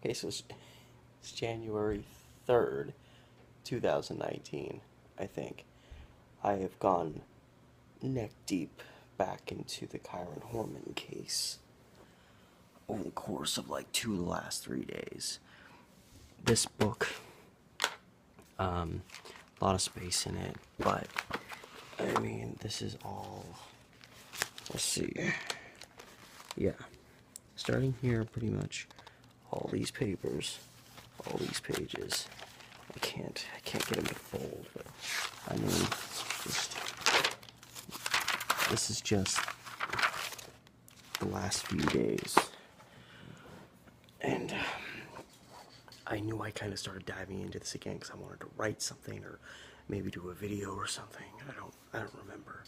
Okay, so it's January 3rd, 2019, I think. I have gone neck deep back into the Kyron Horman case over the course of like 2 of the last 3 days. This book, a lot of space in it, but I mean, this is all. Let's see. Yeah, starting here, pretty much all these papers, all these pages. I can't get them to fold, but I mean, this is just the last few days, and I knew I kind of started diving into this again because I wanted to write something or maybe do a video or something. I don't remember.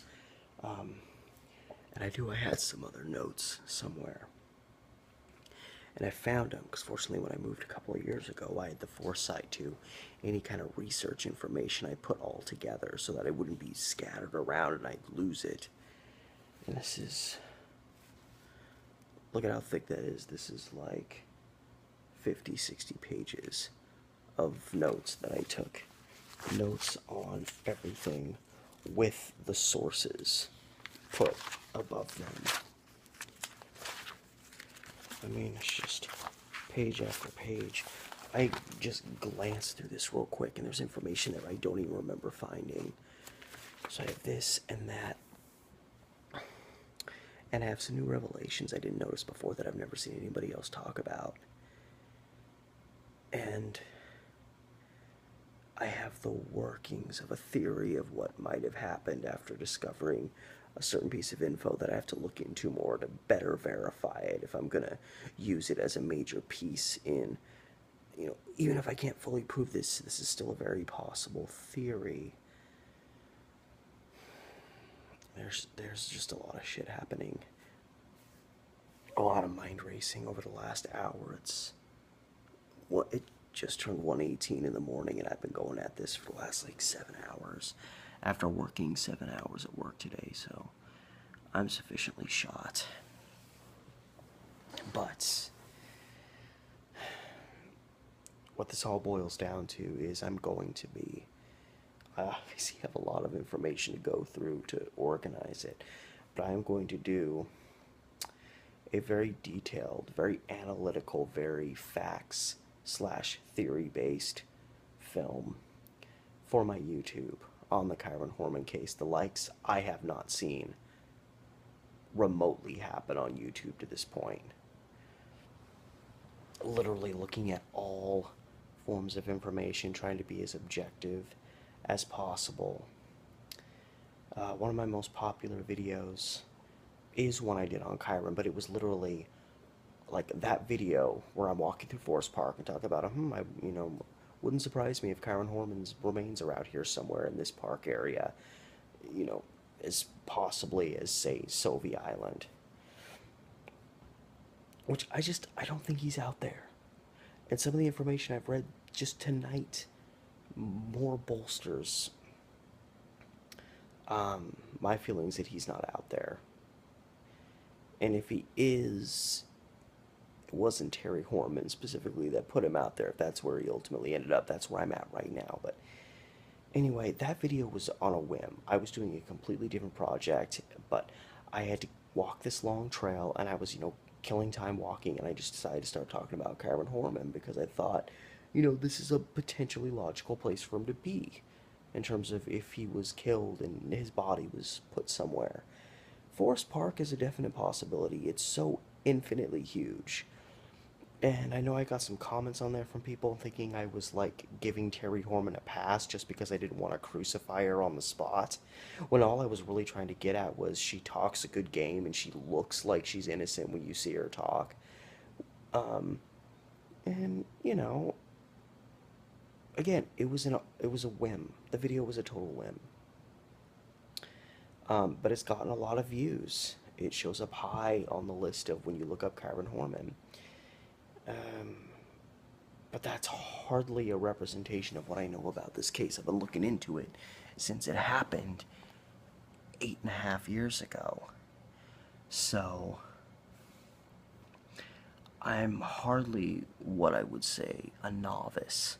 And I had some other notes somewhere. And I found them because fortunately when I moved a couple of years ago, I had the foresight to any kind of research information I put all together so that it wouldn't be scattered around and I'd lose it. And this is, look at how thick that is. This is like 50, 60 pages of notes that I took. Notes on everything with the sources put above them. I mean, it's just page after page. I just glanced through this real quick, and there's information that I don't even remember finding. So I have this and that. And I have some new revelations I didn't notice before that I've never seen anybody else talk about. And I have the workings of a theory of what might have happened after discovering a certain piece of info that I have to look into more to better verify it if I'm going to use it as a major piece in, even if I can't fully prove this is still a very possible theory. There's just a lot of shit happening. A lot of mind racing over the last hour. It just turned 1:18 in the morning, and I've been going at this for the last like 7 hours after working 7 hours at work today, so I'm sufficiently shot. But what this all boils down to is I obviously have a lot of information to go through to organize it, but I am going to do a very detailed, very analytical, very facts/theory-based film for my YouTube on the Kyron Horman case. The likes I have not seen remotely happen on YouTube to this point. Literally looking at all forms of information, trying to be as objective as possible. One of my most popular videos is one I did on Kyron, but it was literally like that video where I'm walking through Forest Park and talk about, wouldn't surprise me if Kyron Horman's remains are out here somewhere in this park area, as possibly as, say, Soviet Island. Which I don't think he's out there. And some of the information I've read just tonight more bolsters my feelings that he's not out there. And if he is, it wasn't Terry Horman specifically that put him out there. If that's where he ultimately ended up, that's where I'm at right now. But anyway, that video was on a whim. I was doing a completely different project, but I had to walk this long trail, and I was, killing time walking, and I just decided to start talking about Kyron Horman because I thought, this is a potentially logical place for him to be in terms of if he was killed and his body was put somewhere. Forest Park is a definite possibility. It's so infinitely huge. And I know I got some comments on there from people thinking I was like giving Terry Horman a pass just because I didn't want to crucify her on the spot. When all I was really trying to get at was she talks a good game and she looks like she's innocent when you see her talk. And again, it was a whim. The video was a total whim. But it's gotten a lot of views. It shows up high on the list of when you look up Kyron Horman. But that's hardly a representation of what I know about this case. I've been looking into it since it happened 8.5 years ago. So I'm hardly what I would say a novice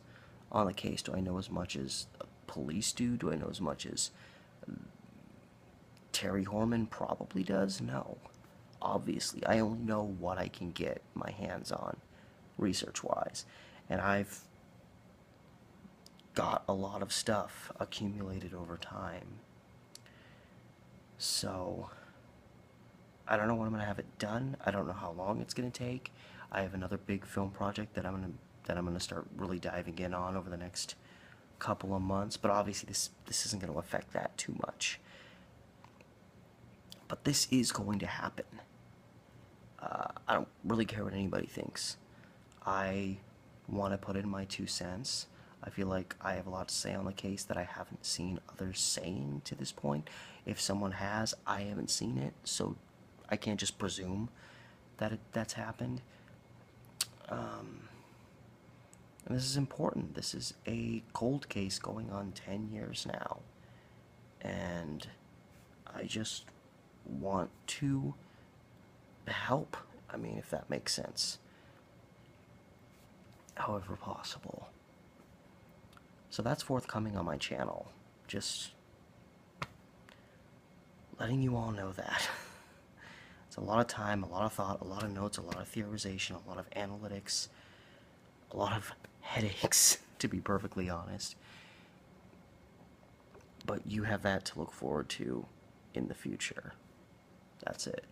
on the case. Do I know as much as police do? Do I know as much as Terry Horman probably does? No. Obviously, I only know what I can get my hands on, research-wise. And I've got a lot of stuff accumulated over time. So, I don't know when I'm gonna have it done. I don't know how long it's gonna take. I have another big film project that I'm gonna start really diving in on over the next couple of months. But obviously, this isn't gonna affect that too much. But this is going to happen. I don't really care what anybody thinks. I want to put in my 2 cents. I feel like I have a lot to say on the case that I haven't seen others saying to this point. If someone has, I haven't seen it, so I can't just presume that that's happened. And this is important. This is a cold case going on 10 years now. And I just want to help. I mean, if that makes sense. However possible. So that's forthcoming on my channel. Just letting you all know that. It's a lot of time, a lot of thought, a lot of notes, a lot of theorization, a lot of analytics, a lot of headaches, to be perfectly honest. But you have that to look forward to in the future. That's it.